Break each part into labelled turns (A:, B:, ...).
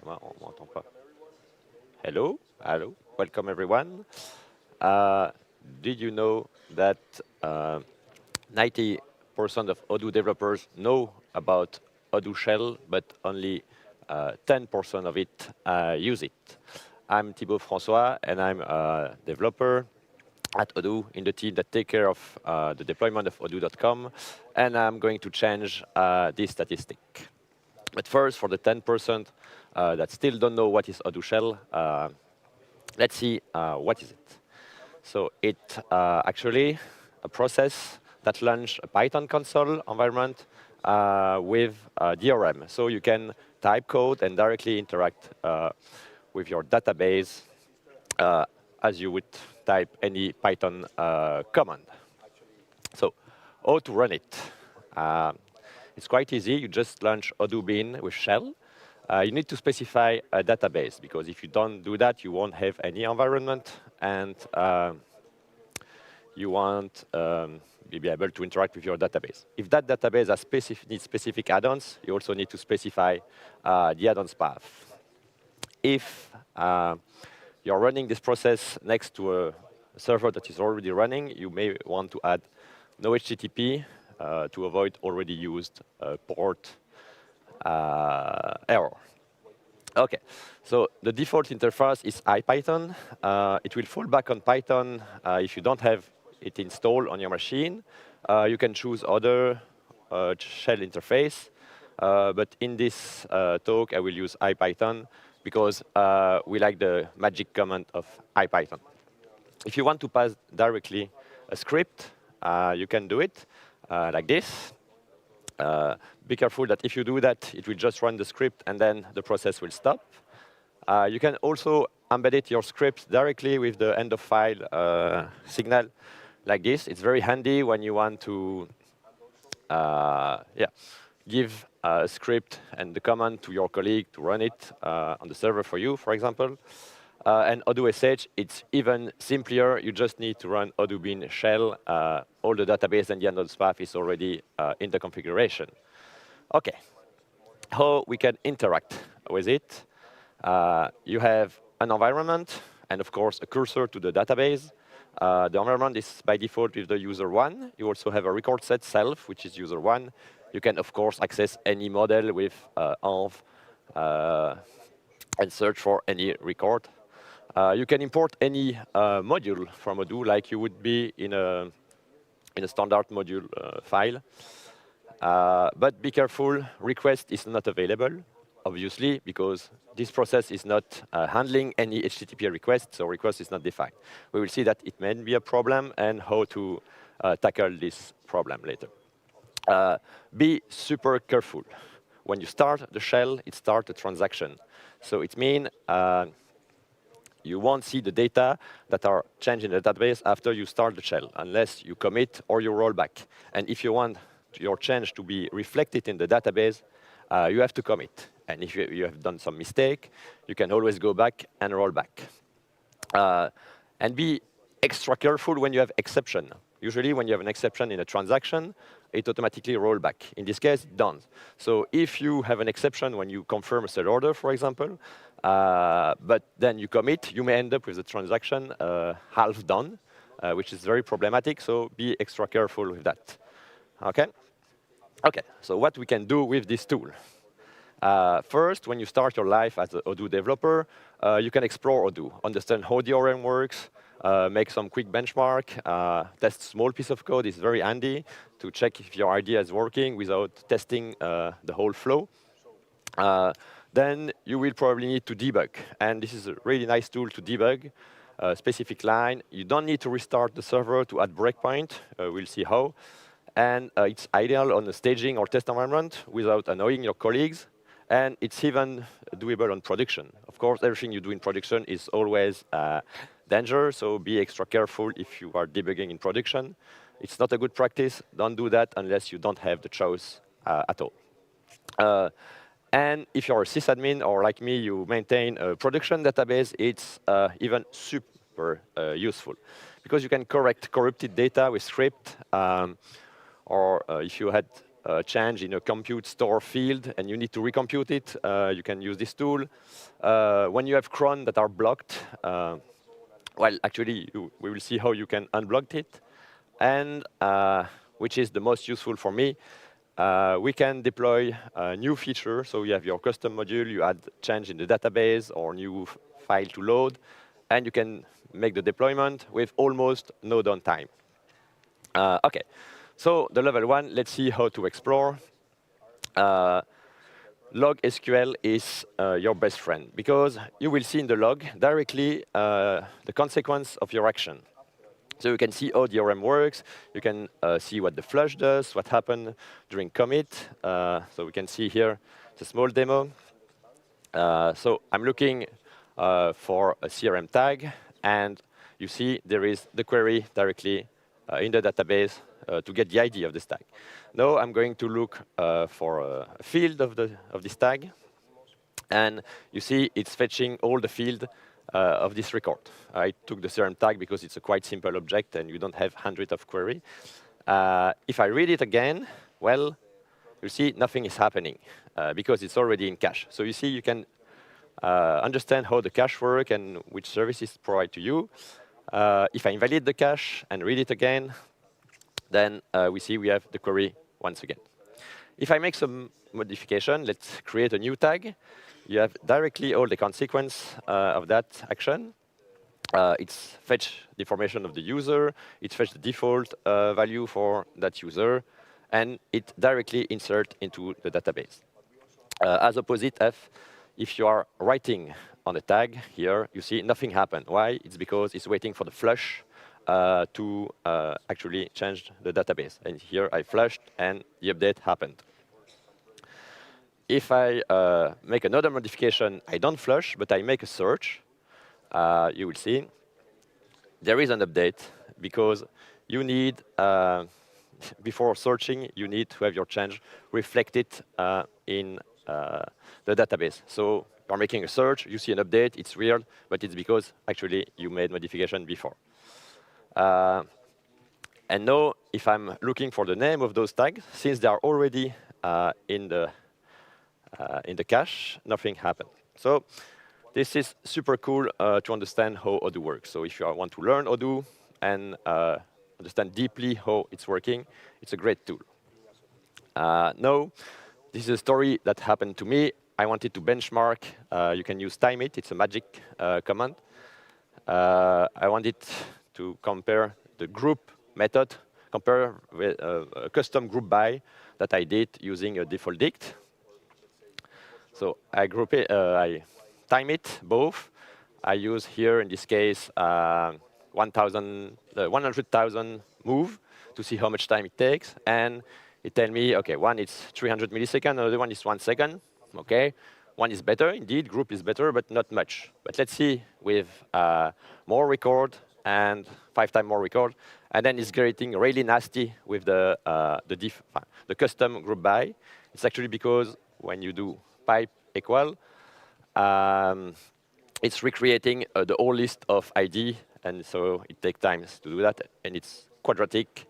A: On m'entend pas. Hello, hello, welcome everyone. Did you know that 90% of Odoo developers know about Odoo Shell, but only 10% of it use it? I'm Thibaut François, and I'm a developer at Odoo in the team that take care of the deployment of Odoo.com, and I'm going to change this statistic. But first, for the 10% that still don't know what is Odoo Shell, let's see what is it. So it's actually a process that launches a Python console environment with DRM. So you can type code and directly interact with your database as you would type any Python command. So how to run it? It's quite easy. You just launch Odoo Bean with Shell. You need to specify a database, because if you don't do that, you won't have any environment, and you won't be able to interact with your database. If that database has needs specific add-ons, you also need to specify the add-ons path. If you're running this process next to a server that is already running, you may want to add no HTTP to avoid already used port error. OK, so the default interface is IPython. It will fall back on Python if you don't have it installed on your machine. You can choose other shell interface. But in this talk, I will use IPython, because we like the magic command of IPython. If you want to pass directly a script, you can do it like this. Be careful that if you do that, it will just run the script, and then the process will stop. You can also embed your script directly with the end of file signal like this. It's very handy when you want to give a script and the command to your colleague to run it on the server for you, for example. And Odoo SH, it's even simpler. You just need to run Odoo Bean Shell. All the database and the end of the path is already in the configuration. OK, how we can interact with it? You have an environment and, of course, a cursor to the database. The environment is by default with the user 1. You also have a record set self, which is user 1. You can, of course, access any model with env and search for any record. You can import any module from Odoo, like you would be in a standard module file. But be careful, request is not available, obviously, because this process is not handling any HTTP request, so request is not defined. We will see that it may be a problem and how to tackle this problem later. Be super careful. When you start the shell, it starts a transaction. So it means you won't see the data that are changed in the database after you start the shell, unless you commit or you roll back. And if you want your change to be reflected in the database, you have to commit. And if you have done some mistake, you can always go back and roll back. And be extra careful when you have exception. Usually, when you have an exception in a transaction, it automatically rolls back. In this case, it doesn't. So if you have an exception when you confirm a sell order, for example, but then you commit, you may end up with the transaction half done, which is very problematic. So be extra careful with that. OK? OK, so what we can do with this tool? First, when you start your life as an Odoo developer, you can explore Odoo, understand how DRM works, make some quick benchmark, test small piece of code. Is very handy to check if your idea is working without testing the whole flow. Then you will probably need to debug. And this is a really nice tool to debug a specific line. You don't need to restart the server to add breakpoint. We'll see how. And it's ideal on a staging or test environment without annoying your colleagues. And it's even doable on production. Of course, everything you do in production is always danger, so be extra careful if you are debugging in production. It's not a good practice. Don't do that unless you don't have the choice at all. And if you're a sysadmin, or like me, you maintain a production database, it's even super useful, because you can correct corrupted data with script. Or if you had change in a compute store field and you need to recompute it, you can use this tool. When you have cron that are blocked, well, actually, we will see how you can unblock it. And which is the most useful for me, we can deploy a new feature. So you have your custom module, you add change in the database or new file to load, and you can make the deployment with almost no downtime. OK, so the level 1, let's see how to explore. Log SQL is your best friend, because you will see in the log directly the consequence of your action. So you can see how the ORM works. You can see what the flush does, what happened during commit. So we can see here it's a small demo. So I'm looking for a CRM tag, and you see there is the query directly in the database to get the ID of this tag. Now I'm going to look for a field of this tag, and you see it's fetching all the field of this record. I took the CRM tag because it's a quite simple object, and you don't have hundreds of query. If I read it again, well, you see nothing is happening because it's already in cache. So you see you can understand how the cache works and which services provide to you. If I invalidate the cache and read it again, then we see we have the query once again. If I make some modification, let's create a new tag. You have directly all the consequence of that action. It's fetch the information of the user. It fetch the default value for that user. And it directly insert into the database. As opposite, if you are writing on a tag here, you see nothing happened. Why? It's because it's waiting for the flush to actually change the database. And here I flushed, and the update happened. If I make another modification, I don't flush, but I make a search, you will see there is an update, because you need, before searching, you need to have your change reflected in the database. So you're making a search, you see an update, it's weird, but it's because actually you made modification before. And now, if I'm looking for the name of those tags, since they are already in the cache, nothing happened. So this is super cool to understand how Odoo works. So if you want to learn Odoo and understand deeply how it's working, it's a great tool. Now, this is a story that happened to me. I wanted to benchmark. You can use time it. It's a magic command. I wanted to compare the group method, compare with a custom group by that I did using a default dict. So I group it, I time it both. I use here, in this case, 100,000 move to see how much time it takes. And it tells me, OK, one is 300 milliseconds, another one is 1 second. OK, one is better. Indeed, group is better, but not much. But let's see with more record and 5 times more record. And then it's getting really nasty with the custom group by. It's actually because when you do pipe equal, it's recreating the whole list of ID, and so it takes time to do that, and it's quadratic,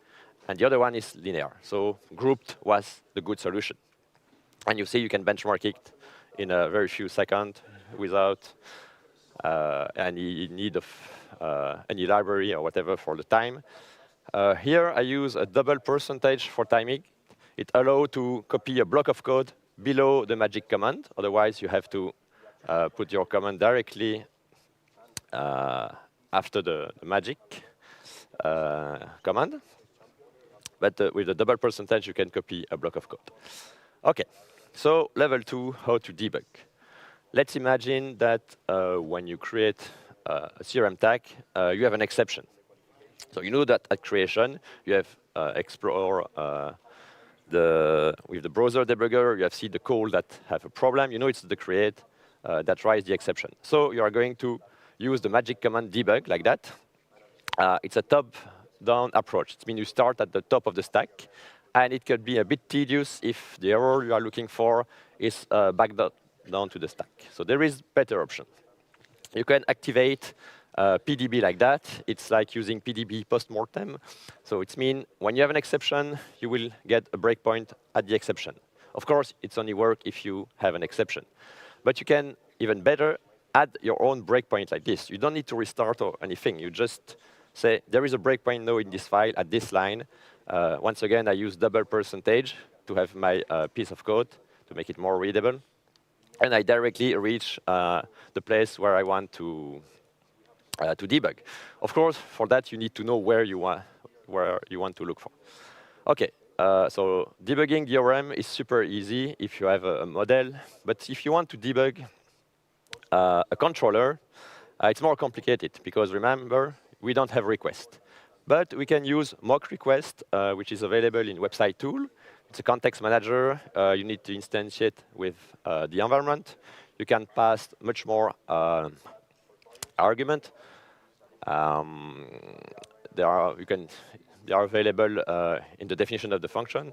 A: and the other one is linear. So grouped was the good solution. And you see you can benchmark it in a very few seconds without any need of any library or whatever for the time. Here I use a double percentage for timing. It allows to copy a block of code below the magic command. Otherwise, you have to put your command directly after the magic command. But with a double percentage, you can copy a block of code. OK, so level 2, how to debug. Let's imagine that when you create a CRM tag, you have an exception. So you know that at creation, you have explore with the browser debugger, you have seen the call that have a problem. You know it's the create that tries the exception. So you are going to use the magic command debug like that. It's a top-down approach. It means you start at the top of the stack. And it could be a bit tedious if the error you are looking for is back down to the stack. So there is better option. You can activate PDB like that. It's like using PDB post-mortem. So it means when you have an exception, you will get a breakpoint at the exception. Of course, it's only work if you have an exception. But you can, even better, add your own breakpoint like this. You don't need to restart or anything. You just say, there is a breakpoint now in this file at this line. Once again, I use double percentage to have my piece of code to make it more readable. And I directly reach the place where I want to debug. Of course, for that, you need to know where you want to look for. OK, so debugging DRM is super easy if you have a model. But if you want to debug a controller, it's more complicated. Because remember, we don't have request. But we can use mock request, which is available in website tool. It's a context manager. You need to instantiate with the environment. You can pass much more argument. They are available in the definition of the function.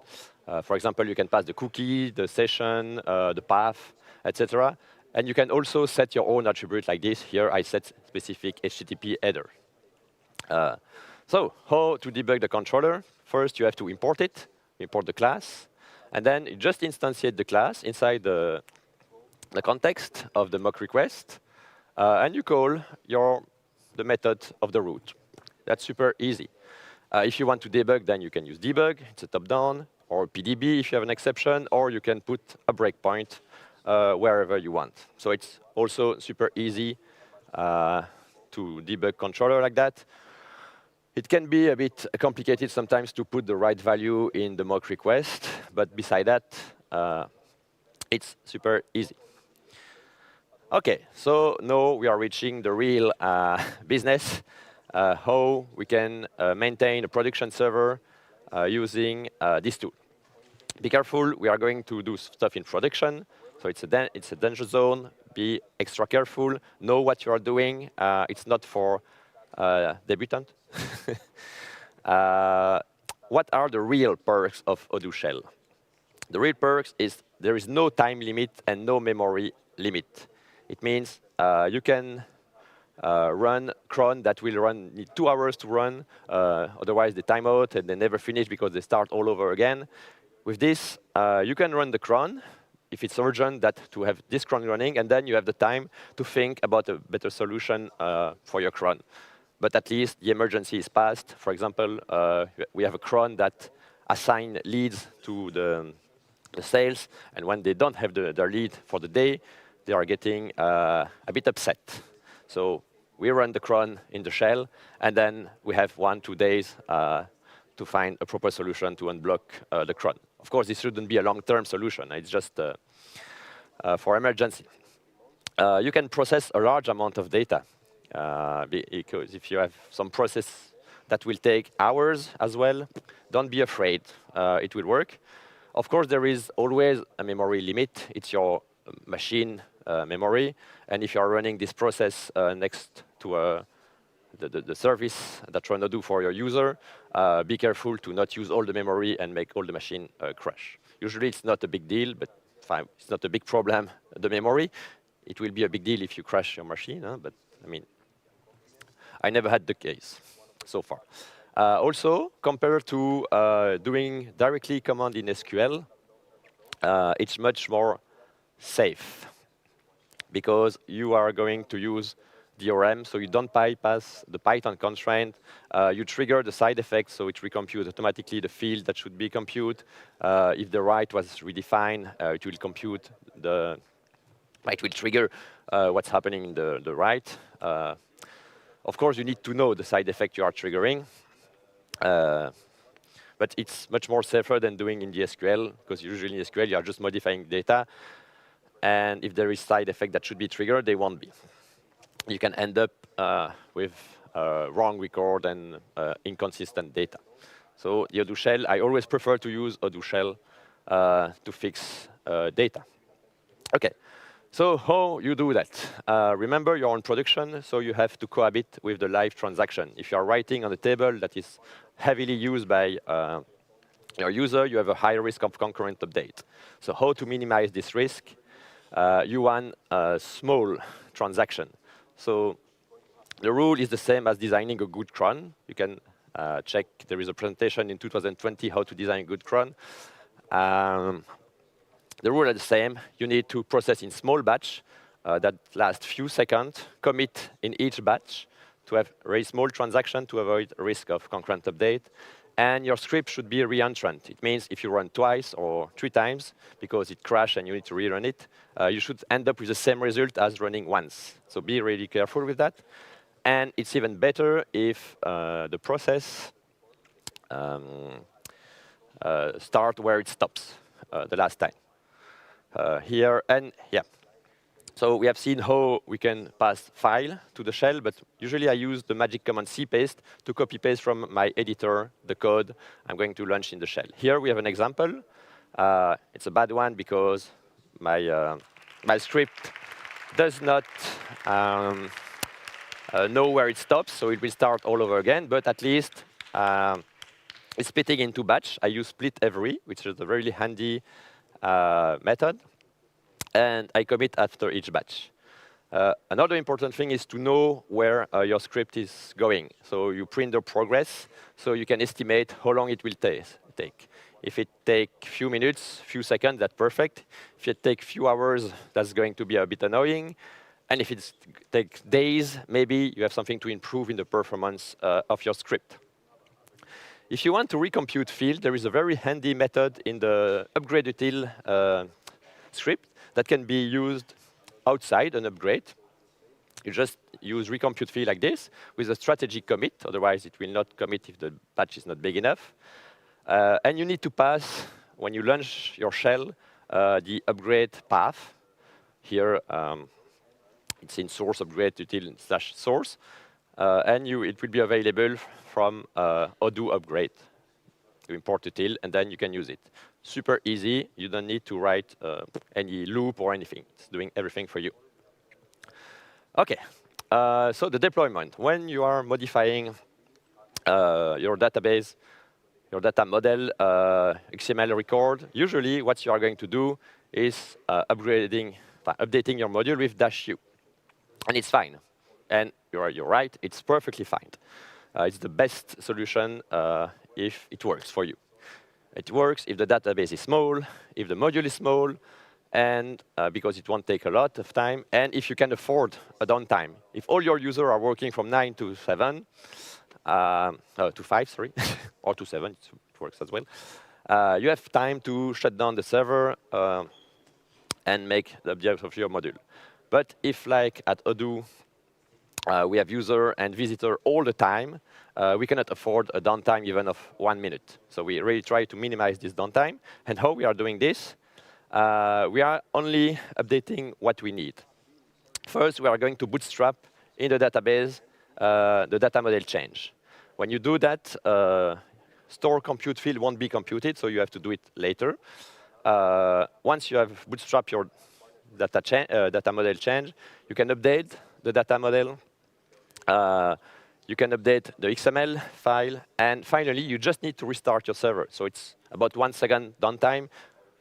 A: For example, you can pass the cookie, the session, the path, etc. And you can also set your own attribute like this. Here, I set specific HTTP header. So how to debug the controller? First, you have to import it. Import the class. And then you just instantiate the class inside the context of the mock request. And you call the method of the root. That's super easy. If you want to debug, then you can use debug. It's a top-down. Or PDB if you have an exception. Or you can put a breakpoint wherever you want. So it's also super easy to debug controller like that. It can be a bit complicated sometimes to put the right value in the mock request. But beside that, it's super easy. OK, so now we are reaching the real business, how we can maintain a production server using this tool. Be careful, we are going to do stuff in production. So it's a danger zone. Be extra careful. Know what you are doing. It's not for debutant. What are the real perks of Odoo Shell? The real perks is there is no time limit and no memory limit. It means you can run cron that will need 2 hours to run. Otherwise, they time out and they never finish because they start all over again. With this, you can run the cron if it's urgent to have this cron running, and then you have the time to think about a better solution for your cron. But at least the emergency is passed. For example, we have a cron that assigns leads to the sales, and when they don't have their lead for the day, they are getting a bit upset. So we run the cron in the shell, and then we have 1-2 days to find a proper solution to unblock the cron. Of course, this shouldn't be a long-term solution. It's just for emergency. You can process a large amount of data. Because if you have some process that will take hours as well, don't be afraid. It will work. Of course, there is always a memory limit. It's your machine memory. And if you are running this process next to the service that you want to do for your user, be careful to not use all the memory and make all the machine crash. Usually, it's not a big deal, but fine, it's not a big problem, the memory. It will be a big deal if you crash your machine, but I mean, I never had the case so far. Also, compared to doing directly command in SQL, it's much more safe because you are going to use DRM, so you don't bypass the Python constraint. You trigger the side effect, so it recomputes automatically the field that should be computed. If the right was redefined, it will compute it will trigger what's happening in the right. Of course, you need to know the side effect you are triggering. But it's much more safer than doing in the SQL, because usually in SQL, you are just modifying data. And if there is side effect that should be triggered, they won't be. You can end up with wrong record and inconsistent data. So the Odoo Shell, I always prefer to use Odoo Shell to fix data. OK. So how you do that? Remember, you're on production, so you have to cohabit with the live transaction. If you're writing on a table that is heavily used by your user, you have a high risk of concurrent update. So how to minimize this risk? You want a small transaction. So The rule is the same as designing a good cron. You can check, there is a presentation in 2020 how to design a good cron. The rules are the same. You need to process in small batch that last few seconds, commit in each batch to have very small transaction to avoid risk of concurrent update. And your script should be reentrant. It means if you run twice or 3 times, because it crashed and you need to rerun it, you should end up with the same result as running once. So be really careful with that. And it's even better if the process start where it stops the last time. Here, and yeah. So we have seen how we can pass file to the shell, but usually I use the magic command cpaste to copy-paste from my editor the code I'm going to launch in the shell. Here we have an example. It's a bad one because my script does not know where it stops, so it will start all over again, but at least it's splitting into batch. I use split every, which is a really handy method. And I commit after each batch. Another important thing is to know where your script is going. So you print the progress, so you can estimate how long it will take. If it takes few minutes, few seconds, that's perfect. If it takes few hours, that's going to be a bit annoying. And if it takes days, maybe you have something to improve in the performance of your script. If you want to recompute field, there is a very handy method in the upgrade util script that can be used outside an upgrade. You just use recompute field like this with a strategic commit. Otherwise, it will not commit if the batch is not big enough. And you need to pass, when you launch your shell, the upgrade path. Here, it's in source upgrade util / source. And it will be available from Odoo upgrade. You import util, and then you can use it. Super easy. You don't need to write any loop or anything. It's doing everything for you. OK. So the deployment. When you are modifying your database, your data model, XML record, usually what you are going to do is updating your module with -u. And it's fine. And you're right. It's perfectly fine. It's the best solution if it works for you. It works if the database is small, if the module is small, and because it won't take a lot of time, and if you can afford a downtime. If all your users are working from 9 to 7, to 5, sorry, or to 7, it works as well, you have time to shut down the server and make the object of your module. But if, like at Odoo, we have user and visitor all the time, we cannot afford a downtime even of 1 minute. So we really try to minimize this downtime. And how we are doing this? We are only updating what we need. First, we are going to bootstrap in the database the data model change. When you do that, store compute field won't be computed, so you have to do it later. Once you have bootstrapped your data model change, you can update the data model. You can update the XML file. And finally, you just need to restart your server. So it's about 1 second downtime.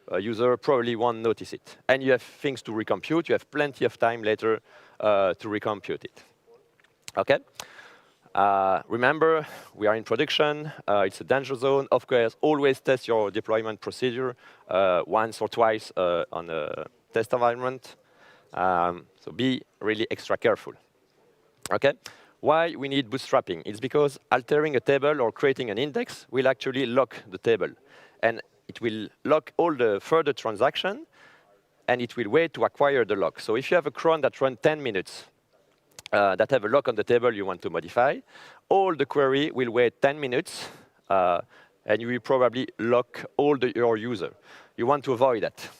A: A user probably won't notice it. And you have things to recompute. You have plenty of time later to recompute it. OK? Remember, we are in production. It's a danger zone. Of course, always test your deployment procedure once or twice on a test environment. So be really extra careful. OK? Why we need bootstrapping? It's because altering a table or creating an index will actually lock the table. And it will lock all the further transaction, and it will wait to acquire the lock. So if you have a cron that runs 10 minutes, that have a lock on the table you want to modify, all the query will wait 10 minutes, and you will probably lock all your user. You want to avoid that.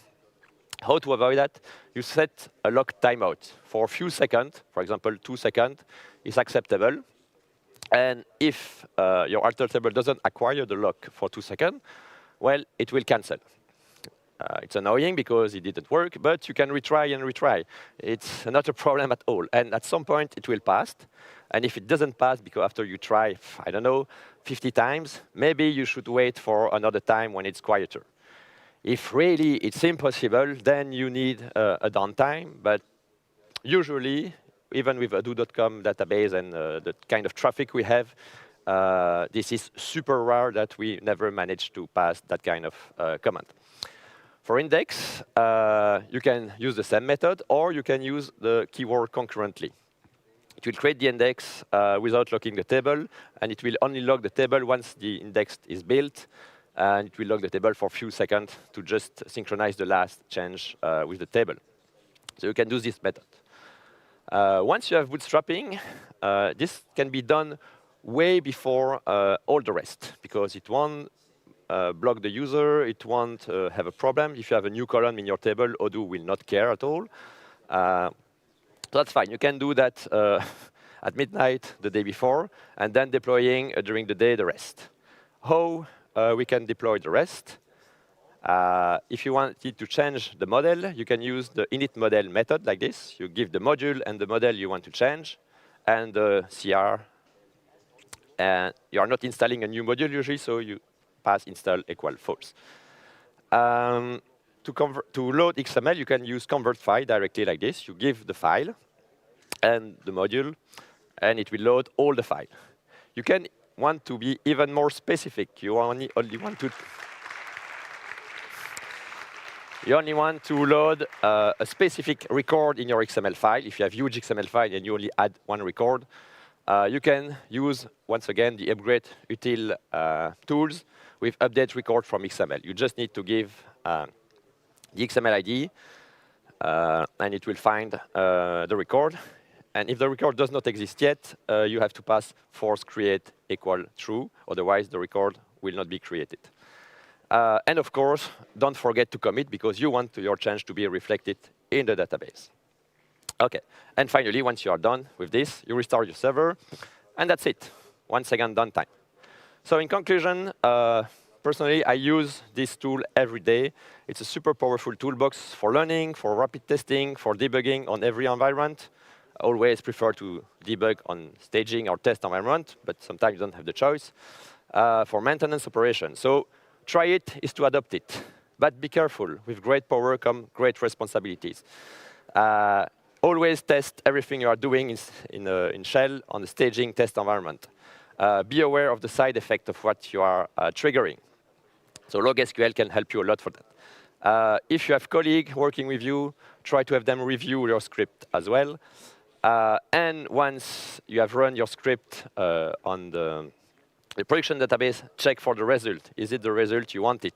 A: How to avoid that? You set a lock timeout for a few seconds. For example, 2 seconds is acceptable. And if your alter table doesn't acquire the lock for 2 seconds, well, it will cancel. It's annoying because it didn't work, but you can retry and retry. It's not a problem at all. And at some point, it will pass. And if it doesn't pass, because after you try, I don't know, 50 times, maybe you should wait for another time when it's quieter. If really it's impossible, then you need a downtime. But usually, even with Odoo.com database and the kind of traffic we have, this is super rare that we never manage to pass that kind of command. For index, you can use the same method, or you can use the keyword concurrently. It will create the index without locking the table, and it will only lock the table once the index is built, and it will lock the table for a few seconds to just synchronize the last change with the table. So you can do this method. Once you have bootstrapping, this can be done way before all the rest, because it won't block the user, it won't have a problem. If you have a new column in your table, Odoo will not care at all. So that's fine. You can do that at midnight the day before, and then deploying during the day the rest. How we can deploy the rest? If you wanted to change the model, you can use the init model method like this. You give the module and the model you want to change, and the CR. And you are not installing a new module usually, so you pass install equal false. To load XML, you can use convert file directly like this. You give the file and the module, and it will load all the file. You can want to be even more specific. You only want to load a specific record in your XML file. If you have huge XML file and you only add one record, you can use, once again, the upgrade util tools with update record from XML. You just need to give the XML ID, and it will find the record. And if the record does not exist yet, you have to pass force create equal true. Otherwise, the record will not be created. And of course, don't forget to commit, because you want your change to be reflected in the database. OK. And finally, once you are done with this, you restart your server, and that's it. 1 second downtime. So in conclusion, personally, I use this tool every day. It's a super powerful toolbox for learning, for rapid testing, for debugging on every environment. I always prefer to debug on staging or test environment, but sometimes you don't have the choice. For maintenance operation. So try it is to adopt it. But be careful. With great power come great responsibilities. Always test everything you are doing in Shell on the staging test environment. Be aware of the side effect of what you are triggering. So log SQL can help you a lot for that. If you have colleagues working with you, try to have them review your script as well. And once you have run your script on the production database, check for the result. Is it the result you wanted?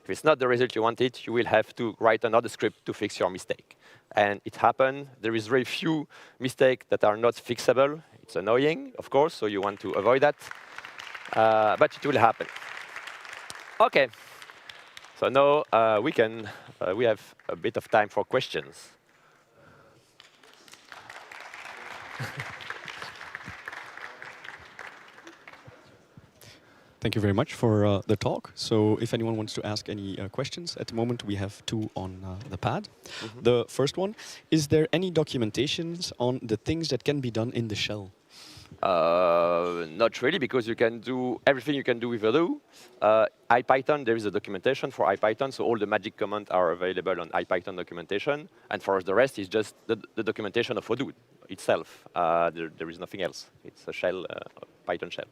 A: If it's not the result you wanted, you will have to write another script to fix your mistake. And it happened. There is very few mistakes that are not fixable. It's annoying, of course, so you want to avoid that. But it will happen. OK. So now we have a bit of time for questions.
B: Thank you very much for the talk. So if anyone wants to ask any questions, at the moment we have 2 on the pad. Mm-hmm. The first one, is there any documentations on the things that can be done in the shell?
A: Not really, because you can do everything you can do with Odoo. IPython, there is a documentation for IPython, so all the magic commands are available on IPython documentation. And for the rest, is just the documentation of Odoo itself. There is nothing else. It's a shell, Python shell.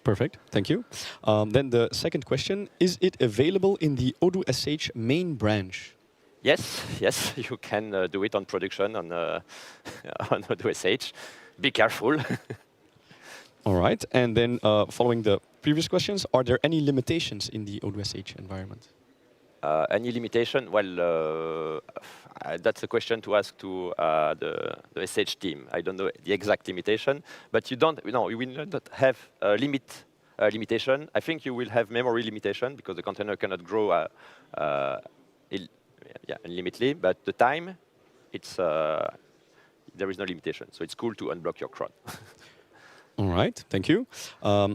B: Perfect, thank you. Then the second question, is it available in the Odoo SH main branch?
A: Yes, yes, you can do it on production on Odoo SH. Be careful.
B: All right, and then following the previous questions, are there any limitations in the Odoo SH environment?
A: Any limitation? Well, that's a question to ask to the SH team. I don't know the exact limitation, but you will not have a limitation. I think you will have memory limitation because the container cannot grow unlimitedly. But the time, there is no limitation. So it's cool to unblock your CRUD.
B: All right, thank you.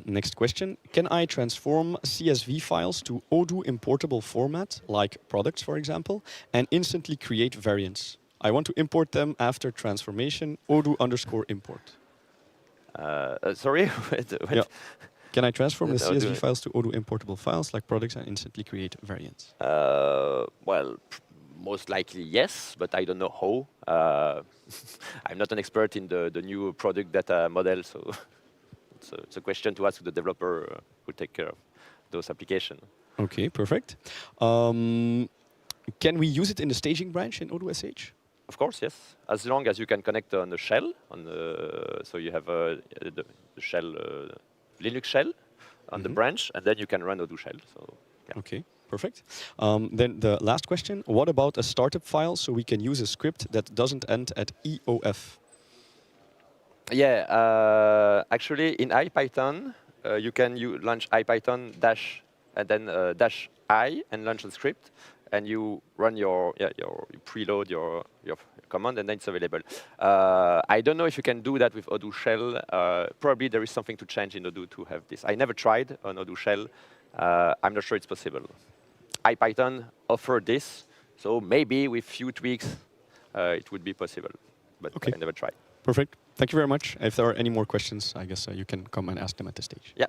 B: Next question. Can I transform CSV files to Odoo importable format, like products, for example, and instantly create variants? I want to import them after transformation, Odoo_import.
A: Sorry?
B: Yeah. Can I transform the CSV files to Odoo importable files, like products, and instantly create variants?
A: Well, Most likely yes, but I don't know how. I'm not an expert in the new product data model, so it's a question to ask the developer who take care of those applications.
B: Okay, perfect. Can we use it in the staging branch in Odoo SH?
A: Of course, yes. As long as you can connect on the shell, so you have the shell, Linux shell on the branch, and then you can run Odoo shell. So, yeah.
B: Okay, perfect. Then the last question, what about a startup file so we can use a script that doesn't end at EOF?
A: Yeah, actually in IPython, you can launch IPython dash and then dash I and launch the script, and you run you preload your command, and then it's available. I don't know if you can do that with Odoo Shell. Probably there is something to change in Odoo to have this. I never tried on Odoo Shell. I'm not sure it's possible. IPython offered this, so maybe with few tweaks, it would be possible, but
B: Okay.
A: I never tried.
B: Perfect. Thank you very much. If there are any more questions, I guess you can come and ask them at the stage.
A: Yeah.